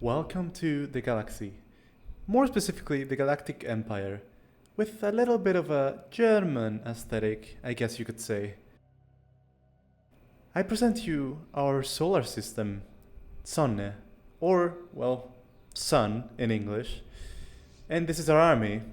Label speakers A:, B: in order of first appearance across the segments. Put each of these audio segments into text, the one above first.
A: Welcome to the galaxy, more specifically the Galactic Empire, with a little bit of a German aesthetic, I guess you could say. I present you our solar system, Sonne, or, well, Sun in English, and this is our army,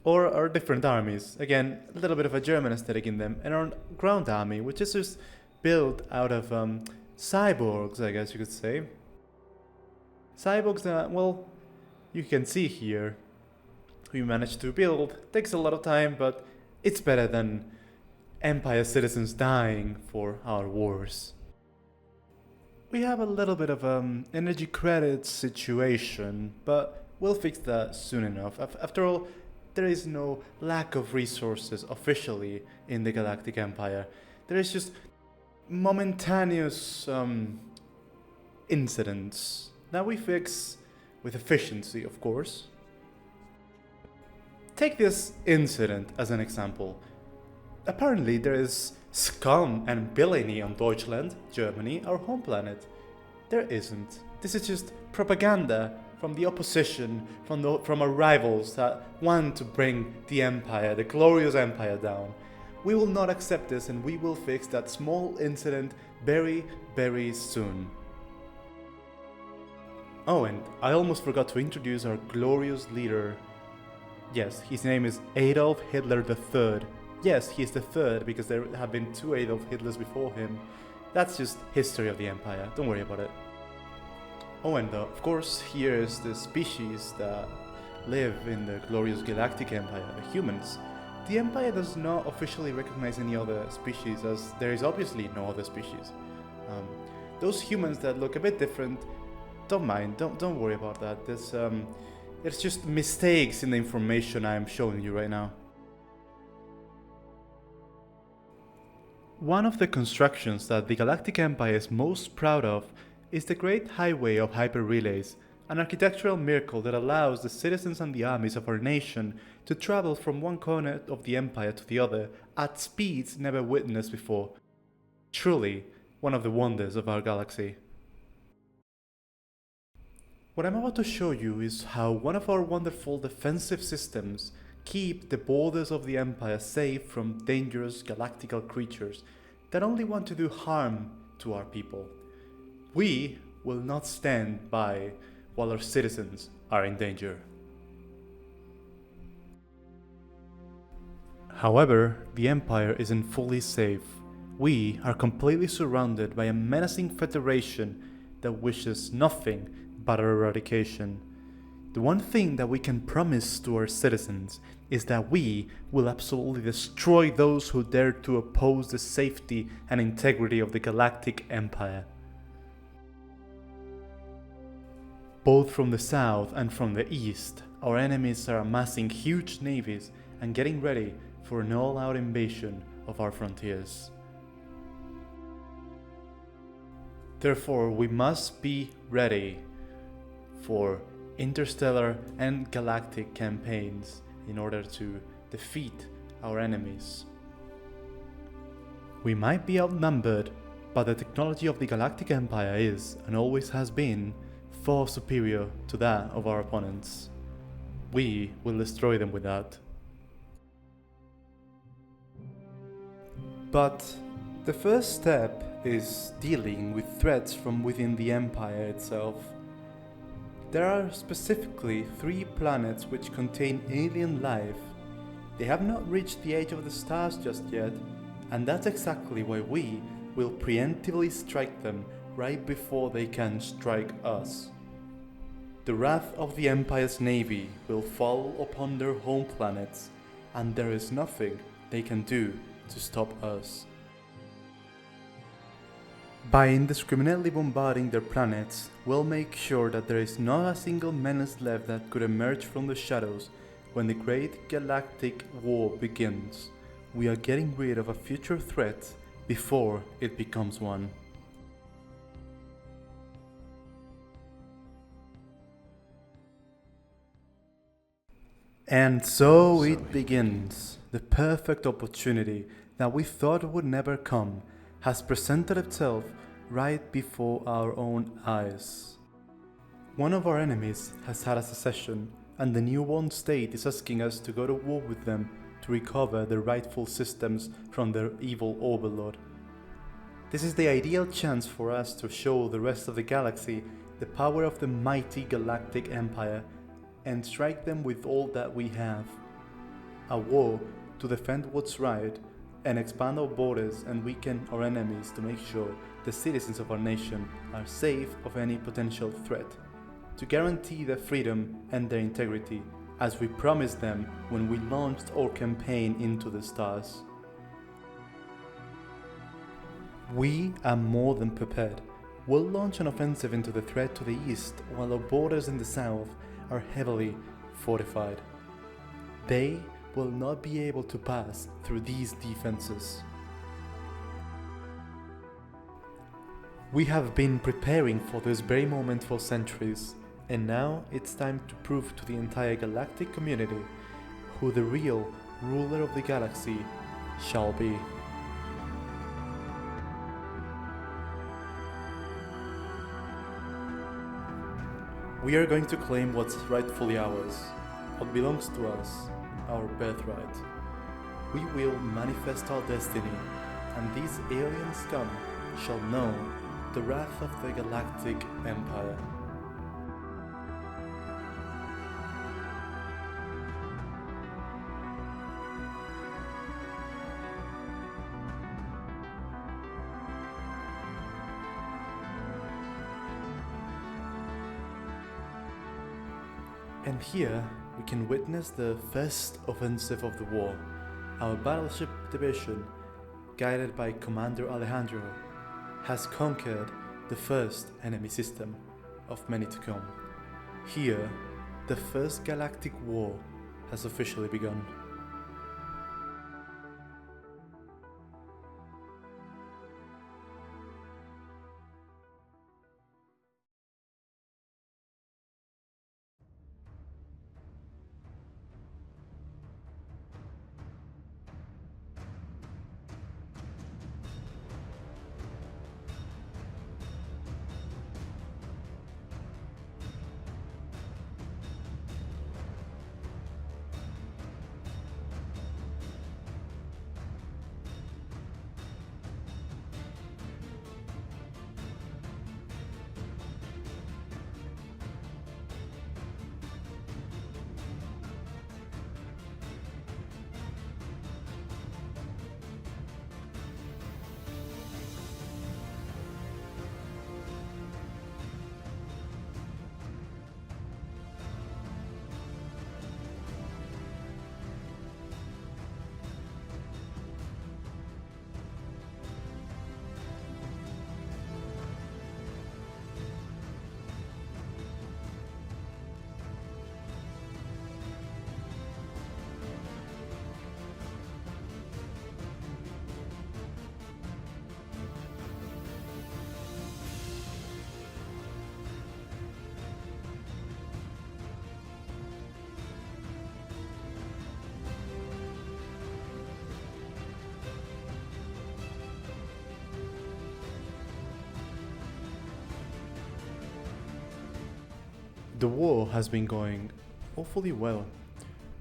A: or our different armies. Again, a little bit of a German aesthetic in them, and our ground army, which is just built out of cyborgs, I guess you could say. Cyborgs that, well, you can see here, we managed to build. Takes a lot of time, but it's better than Empire citizens dying for our wars. We have a little bit of energy credits situation, but we'll fix that soon enough. After all, there is no lack of resources officially in the Galactic Empire. There is just momentaneous incidents that we fix with efficiency, of course. Take this incident as an example. Apparently there is scum and villainy on Deutschland, Germany, our home planet. There isn't. This is just propaganda from the opposition, from our rivals that want to bring the empire, the glorious empire, down. We will not accept this, and we will fix that small incident very, very soon. Oh, and I almost forgot to introduce our glorious leader. Yes, his name is Adolf Hitler III. Yes, he's the third because there have been two Adolf Hitlers before him. That's just history of the empire, don't worry about it. Oh, and of course, here is the species that live in the glorious Galactic Empire, the humans. The empire does not officially recognize any other species, as there is obviously no other species. Those humans that look a bit different, don't mind, don't worry about that. There's just mistakes in the information I'm showing you right now. One of the constructions that the Galactic Empire is most proud of is the Great Highway of Hyper-Relays, an architectural miracle that allows the citizens and the armies of our nation to travel from one corner of the empire to the other at speeds never witnessed before. Truly, one of the wonders of our galaxy. What I'm about to show you is how one of our wonderful defensive systems keep the borders of the empire safe from dangerous galactical creatures that only want to do harm to our people. We will not stand by while our citizens are in danger. However, the empire isn't fully safe. We are completely surrounded by a menacing federation that wishes nothing but our eradication. The one thing that we can promise to our citizens is that we will absolutely destroy those who dare to oppose the safety and integrity of the Galactic Empire. Both from the south and from the east, our enemies are amassing huge navies and getting ready for an all-out invasion of our frontiers. Therefore, we must be ready for interstellar and galactic campaigns in order to defeat our enemies. We might be outnumbered, but the technology of the Galactic Empire is, and always has been, far superior to that of our opponents. We will destroy them with that. But the first step is dealing with threats from within the Empire itself. There are specifically 3 planets which contain alien life. They have not reached the age of the stars just yet, and that's exactly why we will preemptively strike them right before they can strike us. The wrath of the Empire's navy will fall upon their home planets, and there is nothing they can do to stop us. By indiscriminately bombarding their planets, we'll make sure that there is not a single menace left that could emerge from the shadows when the Great Galactic War begins. We are getting rid of a future threat before it becomes one. And so it begins. The perfect opportunity that we thought would never come has presented itself right before our own eyes. One of our enemies has had a secession, and the newborn state is asking us to go to war with them to recover the rightful systems from their evil overlord. This is the ideal chance for us to show the rest of the galaxy the power of the mighty Galactic Empire and strike them with all that we have. A war to defend what's right and expand our borders and weaken our enemies to make sure the citizens of our nation are safe of any potential threat, to guarantee their freedom and their integrity as we promised them when we launched our campaign into the stars. We are more than prepared. We'll launch an offensive into the threat to the east while our borders in the south are heavily fortified. They will not be able to pass through these defenses. We have been preparing for this very moment for centuries, and now it's time to prove to the entire galactic community who the real ruler of the galaxy shall be. We are going to claim what's rightfully ours, what belongs to us, our birthright. We will manifest our destiny, and these alien scum shall know the wrath of the Galactic Empire. And here we can witness the first offensive of the war. Our battleship division, guided by Commander Alejandro, has conquered the first enemy system of many to come. Here, the first galactic war has officially begun. The war has been going awfully well.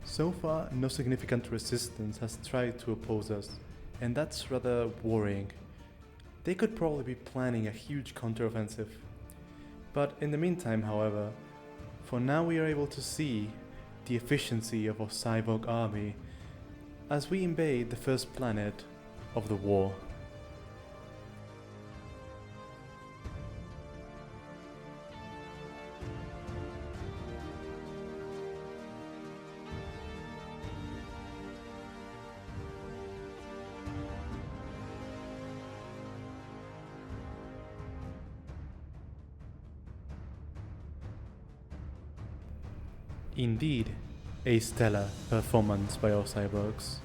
A: So far, no significant resistance has tried to oppose us, and that's rather worrying. They could probably be planning a huge counteroffensive. But in the meantime, however, for now we are able to see the efficiency of our cyborg army as we invade the first planet of the war. Indeed, a stellar performance by our cyborgs.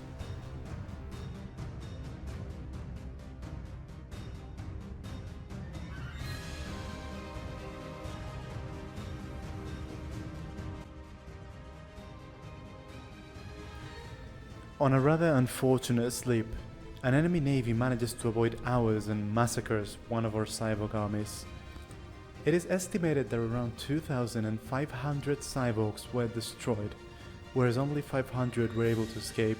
A: On a rather unfortunate slip, an enemy navy manages to avoid ours and massacres one of our cyborg armies. It is estimated that around 2,500 cyborgs were destroyed, whereas only 500 were able to escape.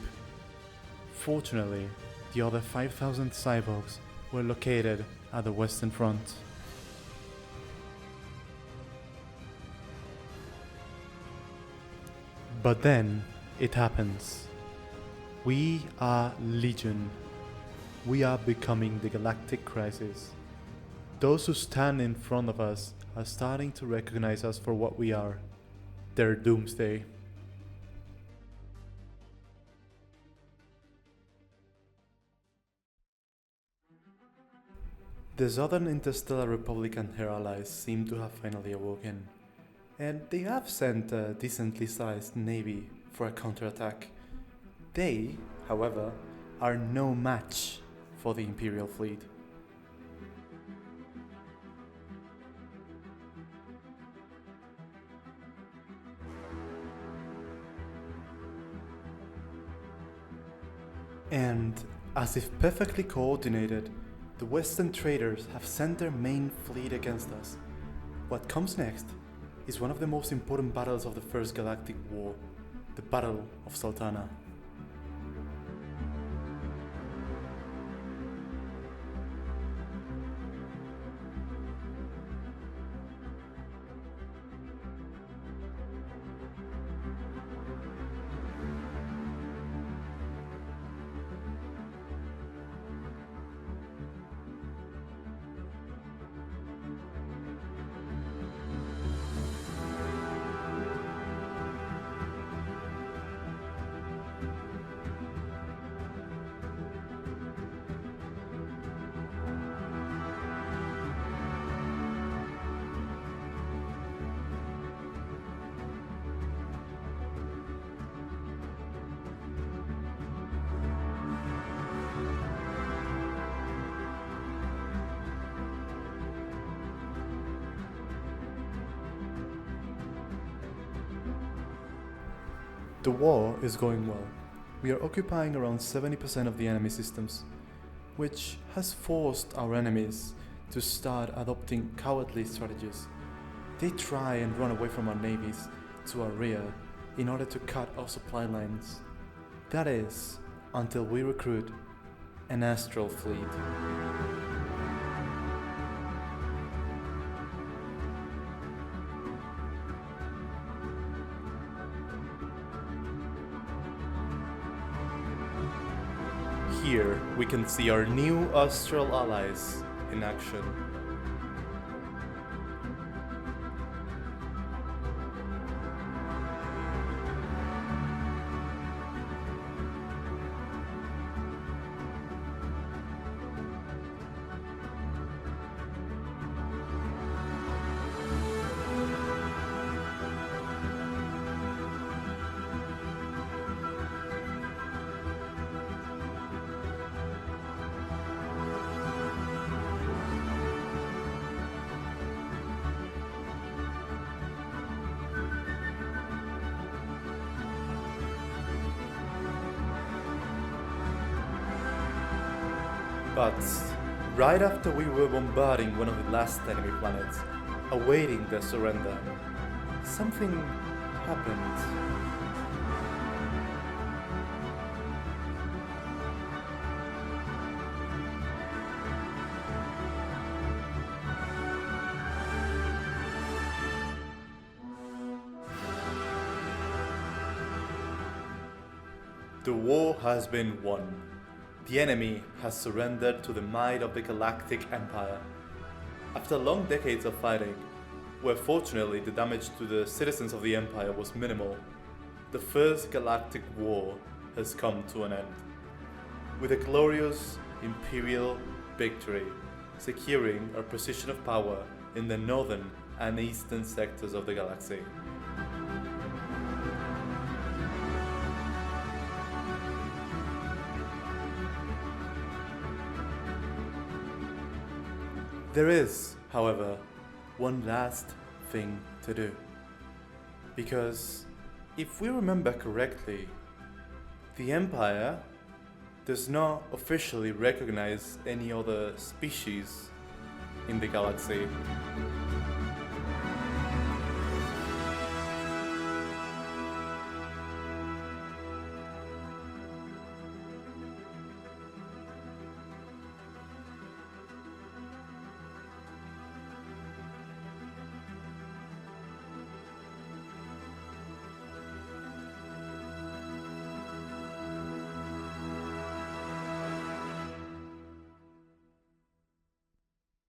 A: Fortunately, the other 5,000 cyborgs were located at the Western Front. But then, it happens. We are Legion. We are becoming the Galactic Crisis. Those who stand in front of us are starting to recognize us for what we are, their doomsday. The Southern Interstellar Republic and her allies seem to have finally awoken, and they have sent a decently sized navy for a counterattack. They, however, are no match for the Imperial fleet. And, as if perfectly coordinated, the Western traders have sent their main fleet against us. What comes next is one of the most important battles of the First Galactic War, the Battle of Sultana. The war is going well. We are occupying around 70% of the enemy systems, which has forced our enemies to start adopting cowardly strategies. They try and run away from our navies to our rear in order to cut our supply lines. That is, until we recruit an astral fleet. Here we can see our new astral allies in action. But right after we were bombarding one of the last enemy planets, awaiting their surrender, something happened. The war has been won. The enemy has surrendered to the might of the Galactic Empire. After long decades of fighting, where fortunately the damage to the citizens of the Empire was minimal, the First Galactic War has come to an end, with a glorious Imperial victory, securing our position of power in the northern and eastern sectors of the galaxy. There is, however, one last thing to do. Because, if we remember correctly, the Empire does not officially recognize any other species in the galaxy.